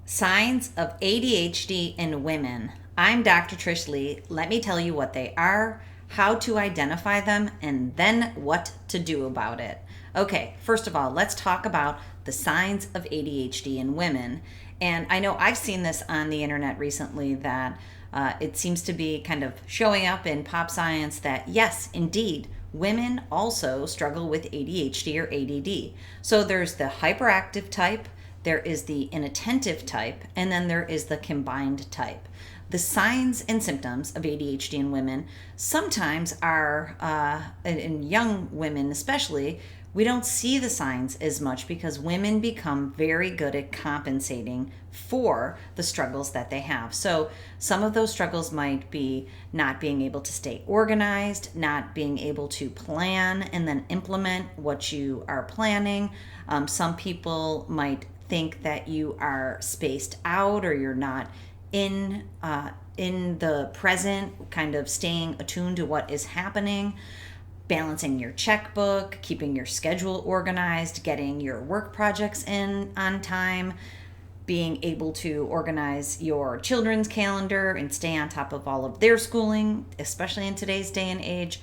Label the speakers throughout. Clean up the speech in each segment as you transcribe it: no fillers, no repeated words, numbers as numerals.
Speaker 1: Signs of ADHD in women. I'm Dr. Trish Leigh. Let me tell you what they are, how to identify them, and then what to do about it. Okay, first of all, let's talk about the signs of ADHD in women. And I know I've seen this on the internet recently that it seems to be kind of showing up in pop science that yes, indeed, women also struggle with ADHD or ADD. So there's the hyperactive type, there is the inattentive type, and then there is the combined type. The signs and symptoms of ADHD in women sometimes are, in young women especially, we don't see the signs as much because women become very good at compensating for the struggles that they have. So some of those struggles might be not being able to stay organized, not being able to plan and then implement what you are planning. Some people might think that you are spaced out or you're not in the present, kind of staying attuned to what is happening, balancing your checkbook, keeping your schedule organized, getting your work projects in on time, being able to organize your children's calendar and stay on top of all of their schooling, especially in today's day and age.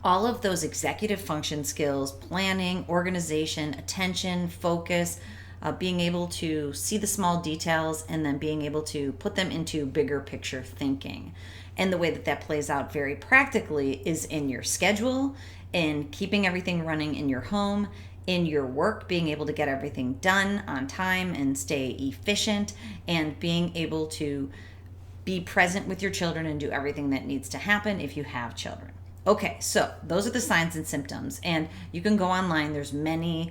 Speaker 1: All of those executive function skills, planning, organization, attention, focus, being able to see the small details and then being able to put them into bigger picture thinking. And the way that that plays out very practically is in your schedule, in keeping everything running in your home, in your work, being able to get everything done on time and stay efficient, and being able to be present with your children and do everything that needs to happen if you have children. Okay, so those are the signs and symptoms, and you can go online. There's many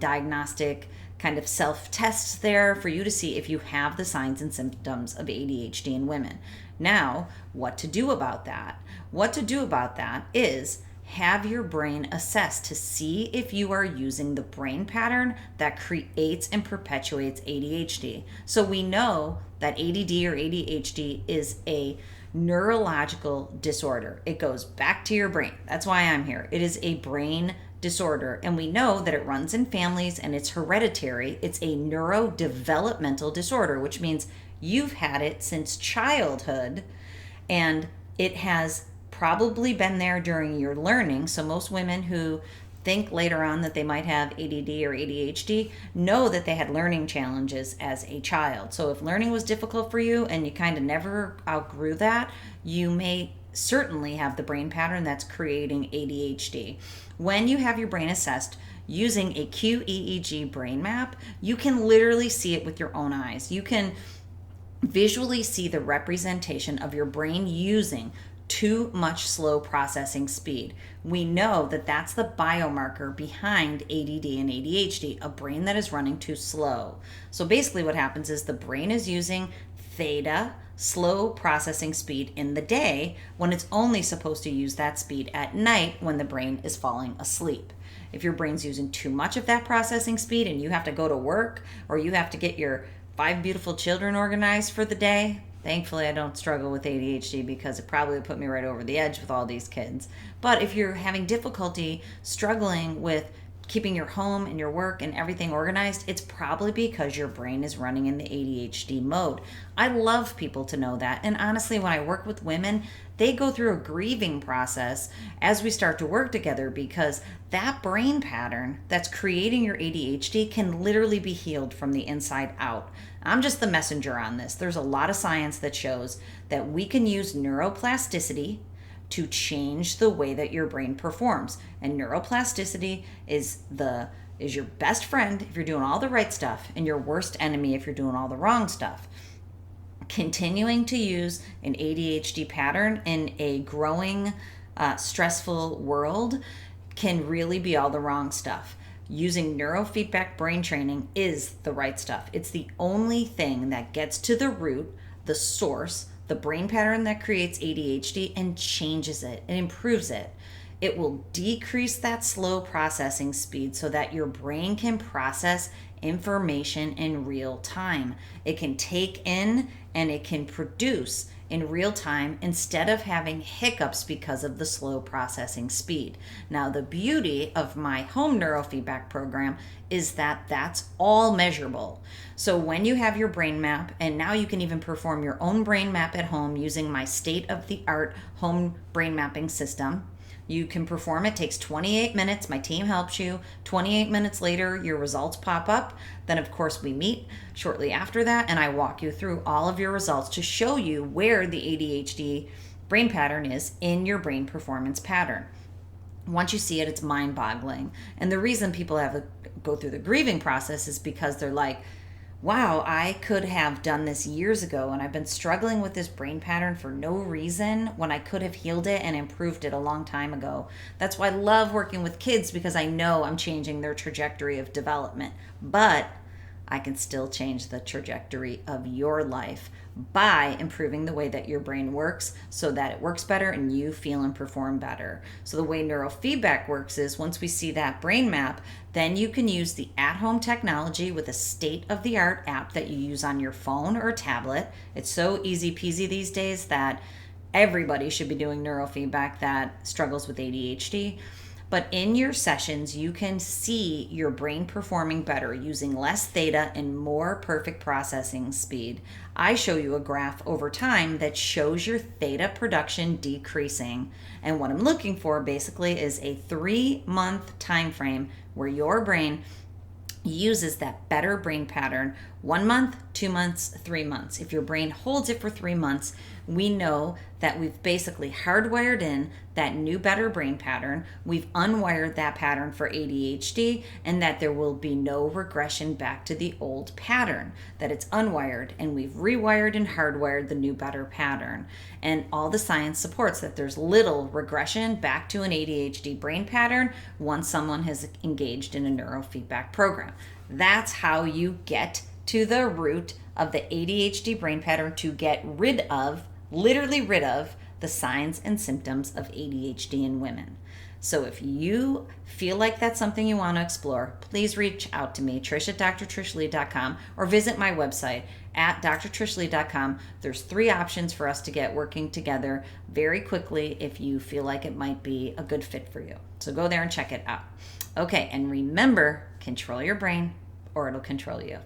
Speaker 1: diagnostic kind of self-tests there for you to see if you have the signs and symptoms of ADHD in women. Now, what to do about that? What to do about that is have your brain assessed to see if you are using the brain pattern that creates and perpetuates ADHD. So we know that ADD or ADHD is a neurological disorder. It goes back to your brain. That's why I'm here. It is a brain disorder, and we know that it runs in families and it's hereditary. It's a neurodevelopmental disorder, which means you've had it since childhood, and it has probably been there during your learning. So most women who think later on that they might have ADD or ADHD know that they had learning challenges as a child. So if learning was difficult for you and you kind of never outgrew that, you may certainly have the brain pattern that's creating ADHD. When you have your brain assessed using a QEEG brain map, you can literally see it with your own eyes. You can visually see the representation of your brain using too much slow processing speed. We know that that's the biomarker behind ADD and ADHD, a brain that is running too slow. So basically what happens is the brain is using theta, slow processing speed, in the day when it's only supposed to use that speed at night when the brain is falling asleep. If your brain's using too much of that processing speed and you have to go to work or you have to get your 5 beautiful children organized for the day, thankfully I don't struggle with ADHD because it probably would put me right over the edge with all these kids. But if you're having difficulty struggling with keeping your home and your work and everything organized, it's probably because your brain is running in the ADHD mode. I love people to know that. And honestly, when I work with women, they go through a grieving process as we start to work together because that brain pattern that's creating your ADHD can literally be healed from the inside out. I'm just the messenger on this. There's a lot of science that shows that we can use neuroplasticity to change the way that your brain performs. And neuroplasticity is your best friend if you're doing all the right stuff and your worst enemy if you're doing all the wrong stuff. Continuing to use an ADHD pattern in a growing, stressful world can really be all the wrong stuff. Using neurofeedback brain training is the right stuff. It's the only thing that gets to the root, the source, the brain pattern that creates ADHD and changes it and improves it. It will decrease that slow processing speed so that your brain can process information in real time. It can take in and it can produce in real time instead of having hiccups because of the slow processing speed. Now, the beauty of my home neurofeedback program is that that's all measurable. So when you have your brain map, and now you can even perform your own brain map at home using my state-of-the-art home brain mapping system. You can perform it. Takes 28 minutes. My team helps you. 28 minutes later, your results pop up. Then, of course, we meet shortly after that, and I walk you through all of your results to show you where the ADHD brain pattern is in your brain performance pattern. Once you see it, it's mind-boggling. And the reason people have to go through the grieving process is because they're like, wow, I could have done this years ago, and I've been struggling with this brain pattern for no reason when I could have healed it and improved it a long time ago. That's why I love working with kids, because I know I'm changing their trajectory of development. But I can still change the trajectory of your life by improving the way that your brain works so that it works better and you feel and perform better. So the way neurofeedback works is once we see that brain map, then you can use the at-home technology with a state-of-the-art app that you use on your phone or tablet. It's so easy peasy these days that everybody should be doing neurofeedback that struggles with ADHD. But in your sessions, you can see your brain performing better using less theta and more perfect processing speed. I show you a graph over time that shows your theta production decreasing. And what I'm looking for basically is a 3-month time frame where your brain uses that better brain pattern 1 month, 2 months, 3 months. If your brain holds it for 3 months, we know that we've basically hardwired in that new better brain pattern. We've unwired that pattern for ADHD, and that there will be no regression back to the old pattern, that it's unwired, and we've rewired and hardwired the new better pattern. And all the science supports that there's little regression back to an ADHD brain pattern once someone has engaged in a neurofeedback program. That's how you get to the root of the ADHD brain pattern, to get rid of, literally rid of, the signs and symptoms of ADHD in women. So if you feel like that's something you want to explore, please reach out to me, Trish at drtrishleigh.com, or visit my website at drtrishleigh.com. There's 3 options for us to get working together very quickly if you feel like it might be a good fit for you. So go there and check it out. Okay, and remember, control your brain or it'll control you.